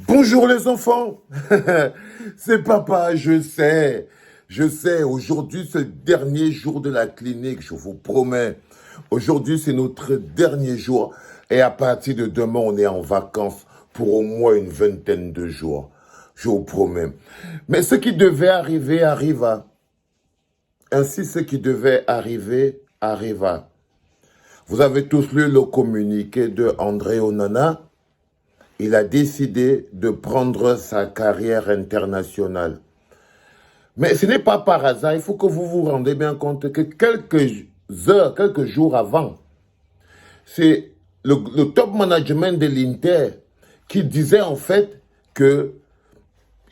Bonjour les enfants, c'est papa, je sais, aujourd'hui c'est le dernier jour de la clinique, je vous promets. Aujourd'hui c'est notre dernier jour et à partir de demain on est en vacances pour au moins une vingtaine de jours, je vous promets. Mais ce qui devait arriver arriva, ainsi ce qui devait arriver arriva. Vous avez tous lu le communiqué de André Onana. Il a décidé de prendre sa carrière internationale. Mais ce n'est pas par hasard, il faut que vous vous rendez bien compte que quelques heures, quelques jours avant, c'est le top management de l'Inter qui disait en fait que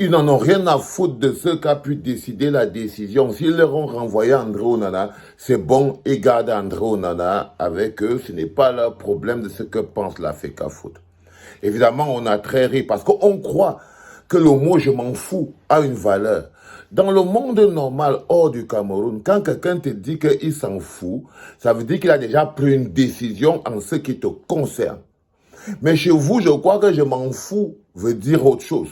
ils n'en ont rien à foutre de ce qu'a pu décider la décision. S'ils leur ont renvoyé André Onana, c'est bon, ils gardent André Onana avec eux. Ce n'est pas leur problème de ce que pense la FECAFOOT. Évidemment, on a très ri parce qu'on croit que le mot « je m'en fous » a une valeur. Dans le monde normal, hors du Cameroun, quand quelqu'un te dit qu'il s'en fout, ça veut dire qu'il a déjà pris une décision en ce qui te concerne. Mais chez vous, je crois que « je m'en fous » veut dire autre chose.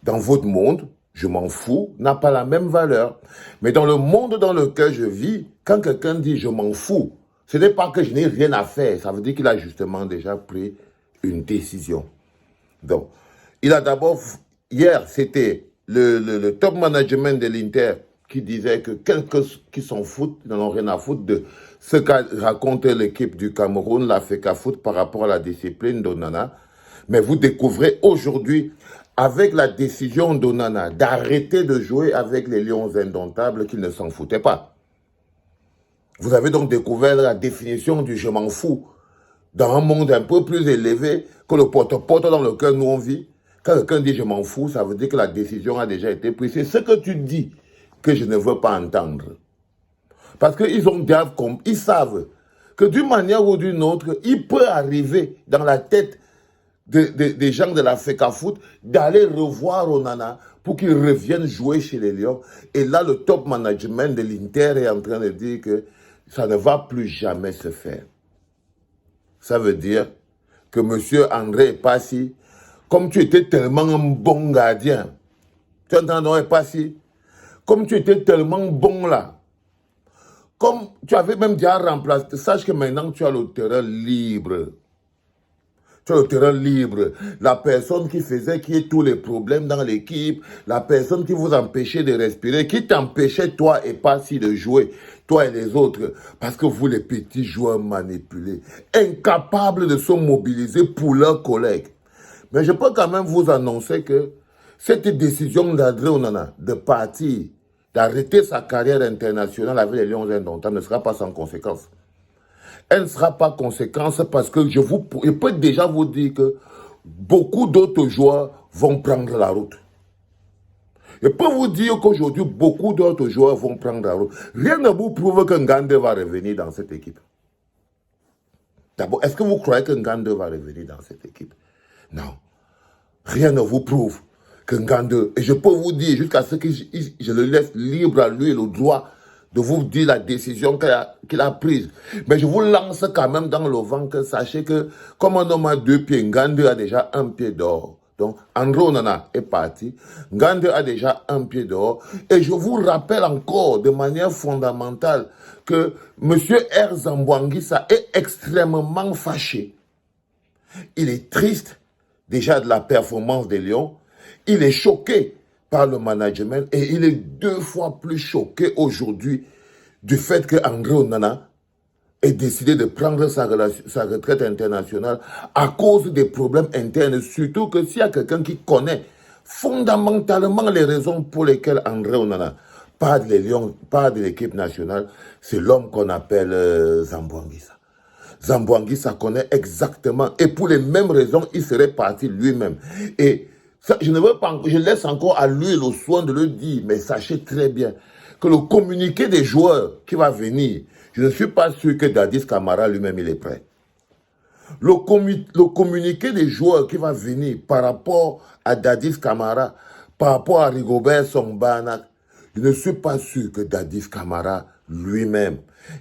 Dans votre monde, je m'en fous n'a pas la même valeur. Mais dans le monde dans lequel je vis, quand quelqu'un dit je m'en fous, ce n'est pas que je n'ai rien à faire. Ça veut dire qu'il a justement déjà pris une décision. Donc, il a d'abord, hier, c'était le top management de l'Inter qui disait que quelques qui s'en foutent, ils n'en ont rien à foutre de ce qu'a raconté l'équipe du Cameroun, la FECAFOOT, par rapport à la discipline d'Onana. Mais vous découvrez aujourd'hui, avec la décision d'Onana d'arrêter de jouer avec les Lions indomptables, qu'il ne s'en foutait pas. Vous avez donc découvert la définition du « je m'en fous » dans un monde un peu plus élevé que le porte-porte dans lequel nous on vit. Quand quelqu'un dit « je m'en fous », ça veut dire que la décision a déjà été prise. C'est ce que tu dis que je ne veux pas entendre. Parce qu'ils ils savent que d'une manière ou d'une autre, il peut arriver dans la tête des gens de la FECAFOOT d'aller revoir Onana pour qu'il revienne jouer chez les Lions. Et là, le top management de l'Inter est en train de dire que ça ne va plus jamais se faire. Ça veut dire que M. André Passy, comme tu étais tellement un bon gardien, tu entends, Passy, comme tu étais tellement bon là, comme tu avais même déjà remplacé, sache que maintenant tu as le terrain libre. Tu as le terrain libre. La personne qui ait tous les problèmes dans l'équipe, la personne qui vous empêchait de respirer, qui t'empêchait toi et Passy de jouer, toi et les autres, parce que vous les petits joueurs manipulés, incapables de se mobiliser pour leurs collègues. Mais je peux quand même vous annoncer que cette décision d'André Onana de partir, d'arrêter sa carrière internationale avec les Lions indomptables ne sera pas sans conséquence. Elle ne sera pas conséquence parce que je peux déjà vous dire que beaucoup d'autres joueurs vont prendre la route. Je peux vous dire qu'aujourd'hui, beaucoup d'autres joueurs vont prendre la route. Rien ne vous prouve que Ngande va revenir dans cette équipe. D'abord, est-ce que vous croyez que Ngande va revenir dans cette équipe? Non. Rien ne vous prouve que Ngande... Et je peux vous dire, jusqu'à ce que je le laisse libre à lui le droit de vous dire la décision qu'il a prise. Mais je vous lance quand même dans le vent que sachez que comme un homme a deux pieds, Ngande a déjà un pied dehors. Donc, André Onana est parti. Ngande a déjà un pied dehors. Et je vous rappelle encore de manière fondamentale que M. R. Zambouanguissa est extrêmement fâché. Il est triste déjà de la performance des Lions. Il est choqué par le management et il est 2 fois plus choqué aujourd'hui du fait que André Onana ait décidé de prendre sa retraite internationale à cause des problèmes internes, surtout que s'il y a quelqu'un qui connaît fondamentalement les raisons pour lesquelles André Onana part des Lions, part de l'équipe nationale, c'est l'homme qu'on appelle Zambouanguissa. Zambouanguissa connaît exactement, et pour les mêmes raisons, il serait parti lui-même. Et ça, je laisse encore à lui le soin de le dire, mais sachez très bien que le communiqué des joueurs qui va venir, je ne suis pas sûr que Dadis Camara lui-même il est prêt. Le communiqué des joueurs qui va venir par rapport à Dadis Camara, par rapport à Rigobert Songbanak, je ne suis pas sûr que Dadis Camara lui-même,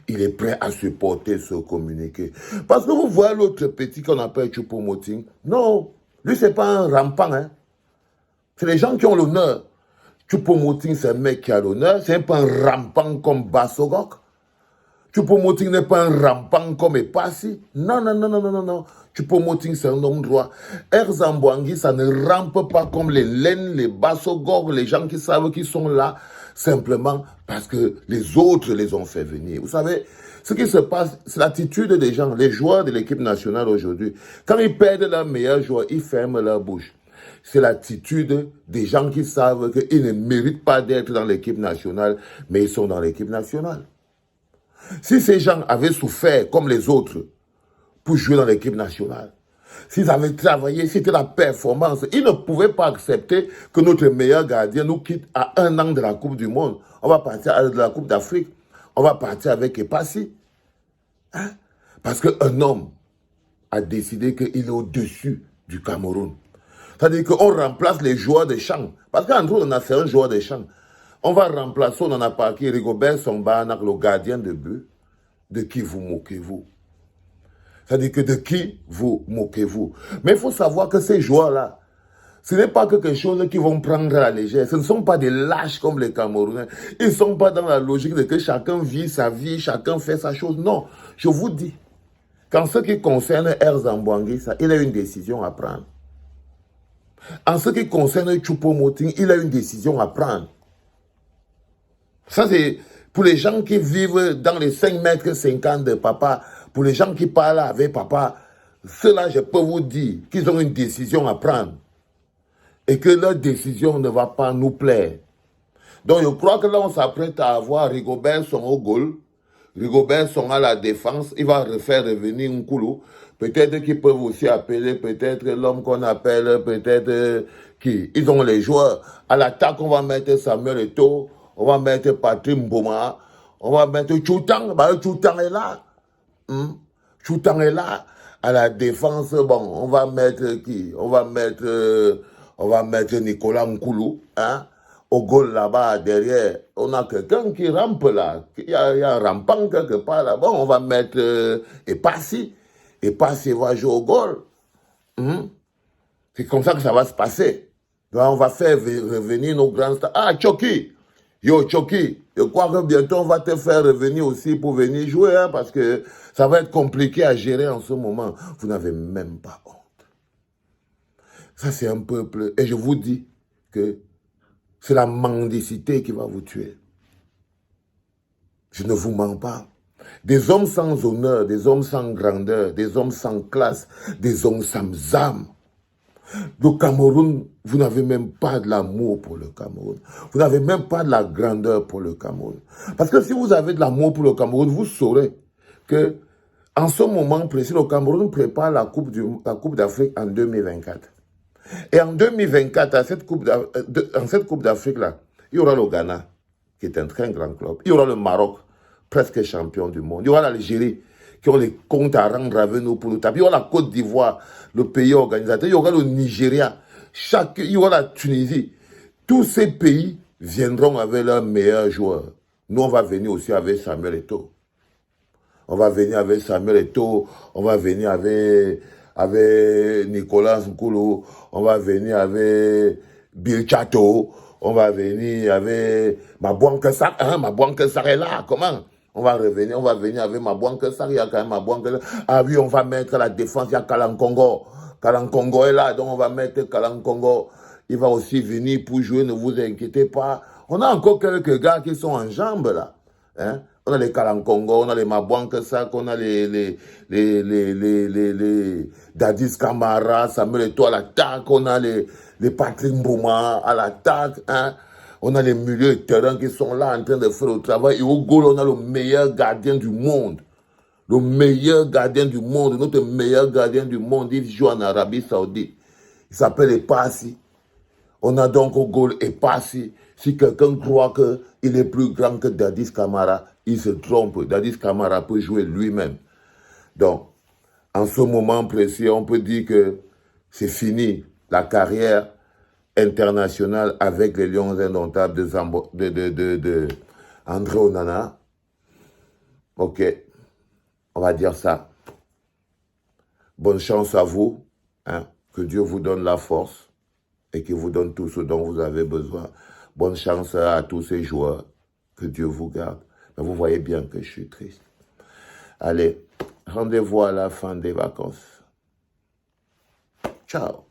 il est prêt à supporter ce communiqué. Parce que vous voyez l'autre petit qu'on appelle Choupo-Moting. Non, Lui, c'est pas un rampant, hein. C'est les gens qui ont l'honneur. Choupo-Moting, c'est un mec qui a l'honneur. C'est pas un rampant comme Bassogok. Choupo-Moting n'est pas un rampant comme Epassi. Non, non, non, non, non, non, non. Choupo-Moting, c'est un homme droit. Erzambouangui, ça ne rampe pas comme les laines, les Bassogok, les gens qui savent qu'ils sont là, simplement parce que les autres les ont fait venir. Vous savez, ce qui se passe, c'est l'attitude des gens, les joueurs de l'équipe nationale aujourd'hui. Quand ils perdent leur meilleur joueur, ils ferment leur bouche. C'est l'attitude des gens qui savent qu'ils ne méritent pas d'être dans l'équipe nationale, mais ils sont dans l'équipe nationale. Si ces gens avaient souffert comme les autres pour jouer dans l'équipe nationale, s'ils avaient travaillé, c'était la performance, ils ne pouvaient pas accepter que notre meilleur gardien nous quitte à 1 an de la Coupe du Monde. On va partir de la Coupe d'Afrique. On va partir avec Epassi. Hein? Parce qu'un homme a décidé qu'il est au-dessus du Cameroun. C'est-à-dire qu'on remplace les joueurs de champ. Parce qu'Andrew, on a fait un joueur de champ. On va remplacer, on en a parqué Rigobert Songbanak, le gardien de but. De qui vous moquez-vous? C'est-à-dire que de qui vous moquez-vous? Mais il faut savoir que ces joueurs-là, ce n'est pas quelque chose qu'ils vont prendre à la légère. Ce ne sont pas des lâches comme les Camerounais. Ils ne sont pas dans la logique de que chacun vit sa vie, chacun fait sa chose. Non, je vous dis, qu'en ce qui concerne Erzambouangui, il a une décision à prendre. En ce qui concerne Choupo-Moting, il a une décision à prendre. Ça, c'est pour les gens qui vivent dans les 5 mètres 50 de papa, pour les gens qui parlent avec papa, ceux-là, je peux vous dire qu'ils ont une décision à prendre. Et que leur décision ne va pas nous plaire. Donc, je crois que là, on s'apprête à avoir Rigobert son au goal. Rigobert son à la défense. Il va refaire revenir Nkoulou. Peut-être qu'ils peuvent aussi appeler, peut-être l'homme qu'on appelle, peut-être qui. Ils ont les joueurs. À l'attaque, on va mettre Samuel Eto'o. On va mettre Patrick Mboma. On va mettre Choutang. Bah, Choutang est là. Choutang est là. À la défense, bon, on va mettre qui? On va mettre Nicolas Nkoulou, hein? Au goal là-bas, derrière, on a quelqu'un qui rampe là. Il y a un rampant quelque part là-bas. On va mettre Epassi. Epassi va jouer au goal. C'est comme ça que ça va se passer. Donc, on va faire revenir nos grands stars. Ah, Choki! Yo, Choki, je crois que bientôt on va te faire revenir aussi pour venir jouer, hein, parce que ça va être compliqué à gérer en ce moment. Vous n'avez même pas honte. Ça, c'est un peuple. Et je vous dis que c'est la mendicité qui va vous tuer. Je ne vous mens pas. Des hommes sans honneur, des hommes sans grandeur, des hommes sans classe, des hommes sans âme. Le Cameroun, vous n'avez même pas de l'amour pour le Cameroun. Vous n'avez même pas de la grandeur pour le Cameroun. Parce que si vous avez de l'amour pour le Cameroun, vous saurez que en ce moment précis, le Cameroun prépare la Coupe d'Afrique en 2024. Et en 2024, en cette Coupe d'Afrique-là, il y aura le Ghana, qui est un très grand club. Il y aura le Maroc, presque champion du monde. Il y aura l'Algérie, qui ont les comptes à rendre avec nous pour nous taper. Il y aura la Côte d'Ivoire, le pays organisateur. Il y aura le Nigeria. Il y aura la Tunisie. Tous ces pays viendront avec leurs meilleurs joueurs. Nous, on va venir aussi avec Samuel Eto'o. On va venir avec Samuel Eto'o. On va venir avec Nicolas Nkoulou. On va venir avec Bill Chato. On va venir avec Mabouanke Sarr. Mabouanke Sarr est là. Comment? On va venir avec Mabouanke Sarr. Il y a quand même Mabouanke. Ah oui, on va mettre la défense. Il y a Kalankongo. Kalankongo est là. Donc on va mettre Kalankongo. Il va aussi venir pour jouer. Ne vous inquiétez pas. On a encore quelques gars qui sont en jambes là. Hein? On a les Kalankongo, on a les Mabouanke Sarr, on a les Dadis Camara, Samuel Eto'o à l'attaque, on a les Patrick Mboma à l'attaque, hein. On a les milieux de terrain qui sont là en train de faire le travail. Et au goal, on a le meilleur gardien du monde. Le meilleur gardien du monde, notre meilleur gardien du monde, il joue en Arabie Saoudite. Il s'appelle Epassi. On a donc au goal Epassi. Si quelqu'un croit qu'il est plus grand que Dadis Camara, il se trompe. Dadis Camara peut jouer lui-même. Donc, en ce moment précis, on peut dire que c'est fini la carrière internationale avec les Lions indomptables de André Onana. Ok, on va dire ça. Bonne chance à vous. Hein. Que Dieu vous donne la force et qu'il vous donne tout ce dont vous avez besoin. Bonne chance à tous ces joueurs. Que Dieu vous garde. Mais vous voyez bien que je suis triste. Allez, rendez-vous à la fin des vacances. Ciao.